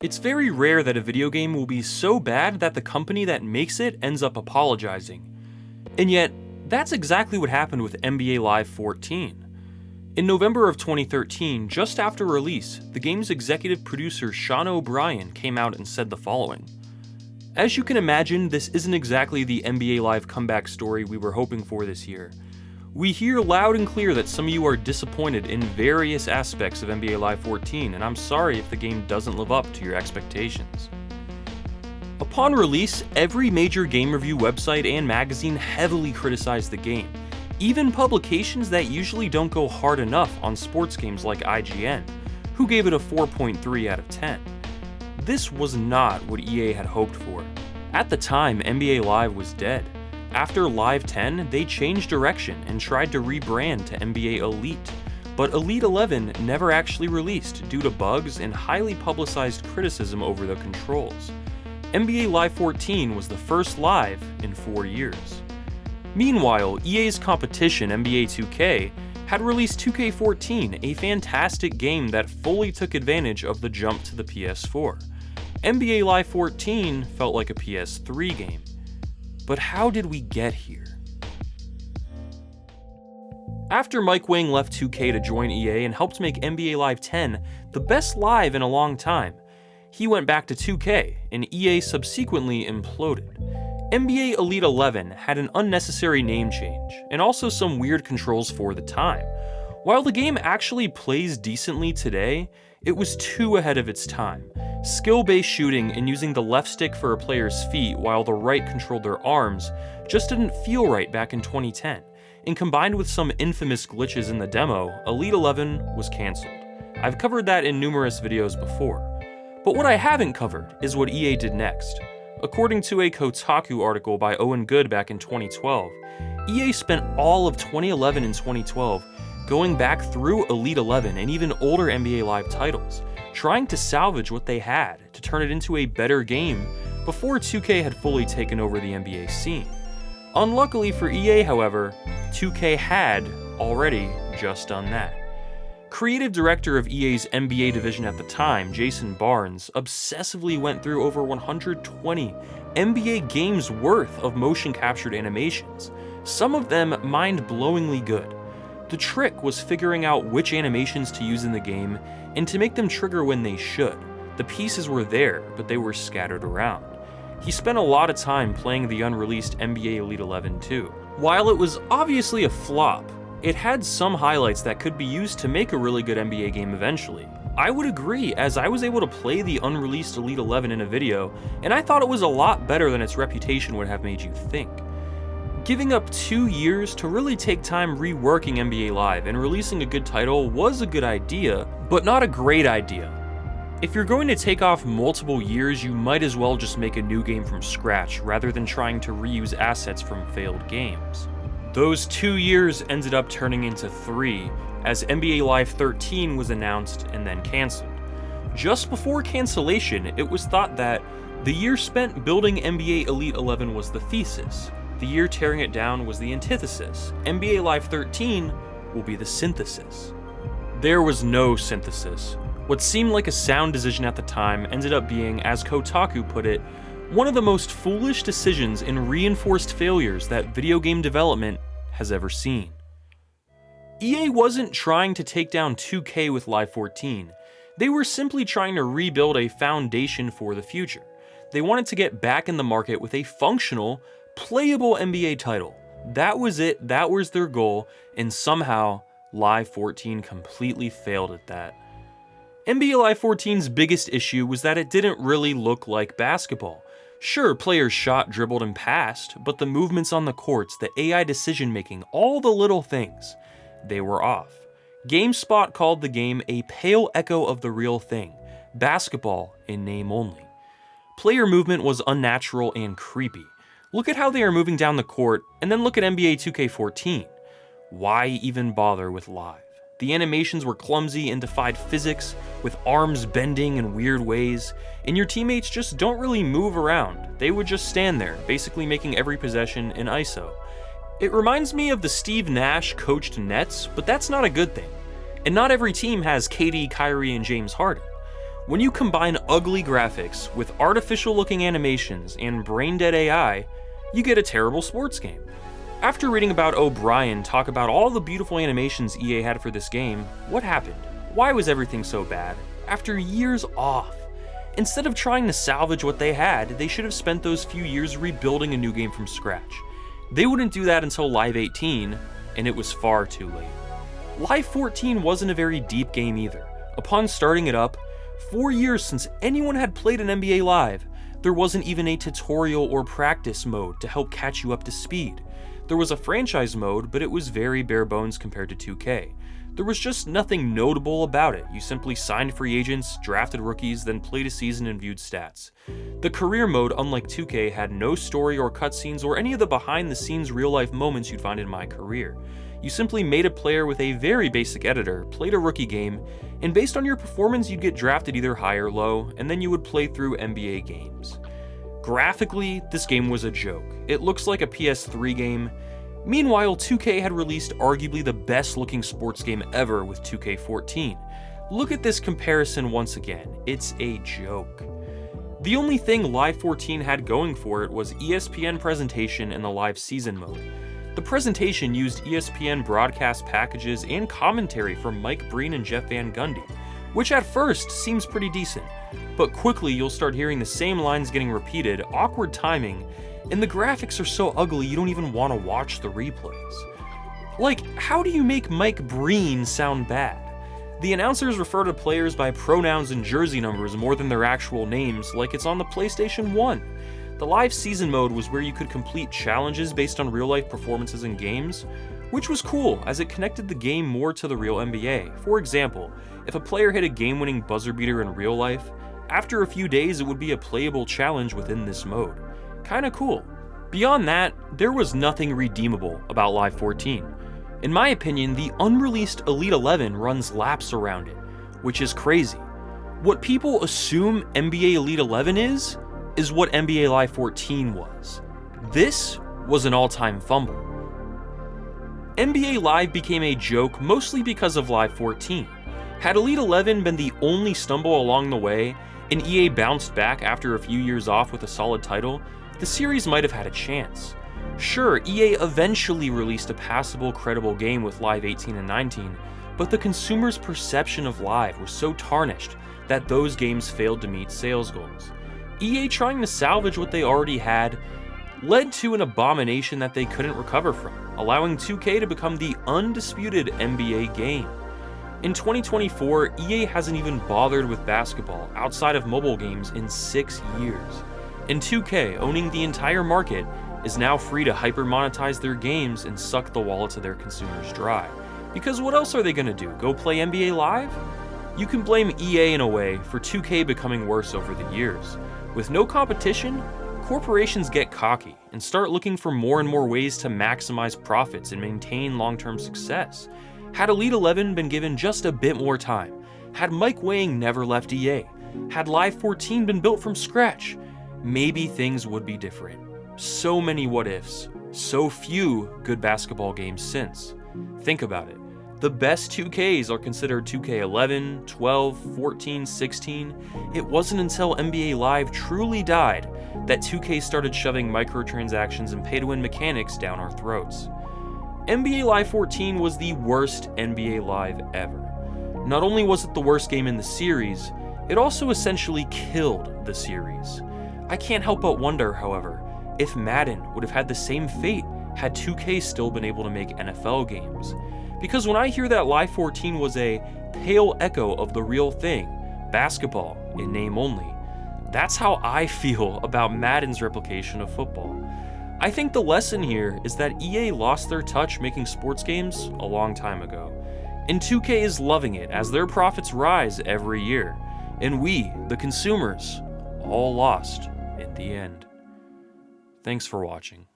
It's very rare that a video game will be so bad that the company that makes it ends up apologizing. And yet, that's exactly what happened with NBA Live 14. In November of 2013, just after release, the game's executive producer Sean O'Brien came out and said the following. As you can imagine, this isn't exactly the NBA Live comeback story we were hoping for this year. We hear loud and clear that some of you are disappointed in various aspects of NBA Live 14, and I'm sorry if the game doesn't live up to your expectations. Upon release, every major game review website and magazine heavily criticized the game, even publications that usually don't go hard enough on sports games like IGN, who gave it a 4.3 out of 10. This was not what EA had hoped for. At the time, NBA Live was dead. After Live 10, they changed direction and tried to rebrand to NBA Elite, but Elite 11 never actually released due to bugs and highly publicized criticism over the controls. NBA Live 14 was the first Live in 4 years. Meanwhile, EA's competition, NBA 2K, had released 2K14, a fantastic game that fully took advantage of the jump to the PS4. NBA Live 14 felt like a PS3 game. But how did we get here? After Mike Wang left 2K to join EA and helped make NBA Live 10 the best live in a long time, he went back to 2K, and EA subsequently imploded. NBA Elite 11 had an unnecessary name change, and also some weird controls for the time. While the game actually plays decently today, it was too ahead of its time. Skill-based shooting and using the left stick for a player's feet while the right controlled their arms just didn't feel right back in 2010, and combined with some infamous glitches in the demo, Elite 11 was cancelled. I've covered that in numerous videos before. But what I haven't covered is what EA did next. According to a Kotaku article by Owen Good back in 2012, EA spent all of 2011 and 2012 going back through Elite 11 and even older NBA Live titles, trying to salvage what they had to turn it into a better game before 2K had fully taken over the NBA scene. Unluckily for EA, however, 2K had already just done that. Creative director of EA's NBA division at the time, Jason Barnes, obsessively went through over 120 NBA games worth of motion captured animations, some of them mind-blowingly good. The trick was figuring out which animations to use in the game and to make them trigger when they should. The pieces were there, but they were scattered around. He spent a lot of time playing the unreleased NBA Elite 11 too. While it was obviously a flop, it had some highlights that could be used to make a really good NBA game eventually. I would agree, as I was able to play the unreleased Elite 11 in a video, and I thought it was a lot better than its reputation would have made you think. Giving up 2 years to really take time reworking NBA Live and releasing a good title was a good idea, but not a great idea. If you're going to take off multiple years, you might as well just make a new game from scratch rather than trying to reuse assets from failed games. Those 2 years ended up turning into 3, as NBA Live 13 was announced and then cancelled. Just before Cancellation, it was thought that the year spent building NBA Elite 11 was the thesis. The year tearing it down was the antithesis. NBA Live 13 will be the synthesis. There was no synthesis. What seemed like a sound decision at the time ended up being, as Kotaku put it, one of the most foolish decisions and reinforced failures that video game development has ever seen. EA wasn't trying to take down 2K with Live 14. They were simply trying to rebuild a foundation for the future. They wanted to get back in the market with a functional, playable NBA title. That was it, that was their goal, and somehow Live 14 completely failed at that. NBA Live 14's biggest issue was that it didn't really look like basketball. Sure, players shot, dribbled, and passed, but the movements on the courts, the AI decision making, all the little things, they were off. GameSpot called the game a pale echo of the real thing, basketball in name only. Player movement was unnatural and creepy. Look at how they are moving down the court, and then look at NBA 2K14. Why even bother with Live? The animations were clumsy and defied physics, with arms bending in weird ways, and your teammates just don't really move around. They would just stand there, basically making every possession an ISO. It reminds me of the Steve Nash coached Nets, but that's not a good thing. And not every team has KD, Kyrie, and James Harden. When you combine ugly graphics with artificial-looking animations and brain-dead AI, you get a terrible sports game. After reading about O'Brien talk about all the beautiful animations EA had for this game, what happened? Why was everything so bad? After years off. Instead of trying to salvage what they had, they should have spent those few years rebuilding a new game from scratch. They wouldn't do that until Live 18, and it was far too late. Live 14 wasn't a very deep game either. Upon starting it up, 4 years since anyone had played an NBA Live, there wasn't even a tutorial or practice mode to help catch you up to speed. There was a franchise mode, but it was very bare bones compared to 2K. There was just nothing notable about it. You simply signed free agents, drafted rookies, then played a season and viewed stats. The career mode, unlike 2K, had no story or cutscenes or any of the behind-the-scenes real-life moments you'd find in My Career. You simply made a player with a very basic editor, played a rookie game, and based on your performance you'd get drafted either high or low, and then you would play through NBA games. Graphically, this game was a joke. It looks like a PS3 game. Meanwhile, 2K had released arguably the best looking sports game ever with 2K14. Look at this comparison once again, it's a joke. The only thing Live 14 had going for it was ESPN presentation and the live season mode. The presentation used ESPN broadcast packages and commentary from Mike Breen and Jeff Van Gundy, which at first seems pretty decent, but quickly you'll start hearing the same lines getting repeated, awkward timing, and the graphics are so ugly you don't even want to watch the replays. Like, how do you make Mike Breen sound bad? The announcers refer to players by pronouns and jersey numbers more than their actual names, like it's on the PlayStation 1. The live season mode was where you could complete challenges based on real-life performances in games, which was cool as it connected the game more to the real NBA. For example, if a player hit a game-winning buzzer beater in real life, after a few days it would be a playable challenge within this mode. Kinda cool. Beyond that, there was nothing redeemable about Live 14. In my opinion, the unreleased Elite 11 runs laps around it, which is crazy. What people assume NBA Elite 11 is what NBA Live 14 was. This was an all-time fumble. NBA Live became a joke mostly because of Live 14. Had Elite 11 been the only stumble along the way, and EA bounced back after a few years off with a solid title, the series might have had a chance. Sure, EA eventually released a passable, credible game with Live 18 and 19, but the consumer's perception of Live was so tarnished that those games failed to meet sales goals. EA trying to salvage what they already had led to an abomination that they couldn't recover from, allowing 2K to become the undisputed NBA game. In 2024, EA hasn't even bothered with basketball outside of mobile games in 6 years. And 2K, owning the entire market, is now free to hyper-monetize their games and suck the wallets of their consumers dry. Because what else are they gonna do, go play NBA Live? You can blame EA in a way for 2K becoming worse over the years. With no competition, corporations get cocky and start looking for more and more ways to maximize profits and maintain long-term success. Had Elite 11 been given just a bit more time, had Mike Wang never left EA, had Live 14 been built from scratch, maybe things would be different. So many what ifs, so few good basketball games since. Think about it. The best 2Ks are considered 2K11, 12, 14, 16. It wasn't until NBA Live truly died that 2K started shoving microtransactions and pay-to-win mechanics down our throats. NBA Live 14 was the worst NBA Live ever. Not only was it the worst game in the series, it also essentially killed the series. I can't help but wonder, however, if Madden would have had the same fate had 2K still been able to make NFL games. Because when I hear that Live 14 was a pale echo of the real thing, basketball in name only, that's how I feel about Madden's replication of football. I think the lesson here is that EA lost their touch making sports games a long time ago, and 2K is loving it as their profits rise every year, and we, the consumers, all lost in the end. Thanks for watching.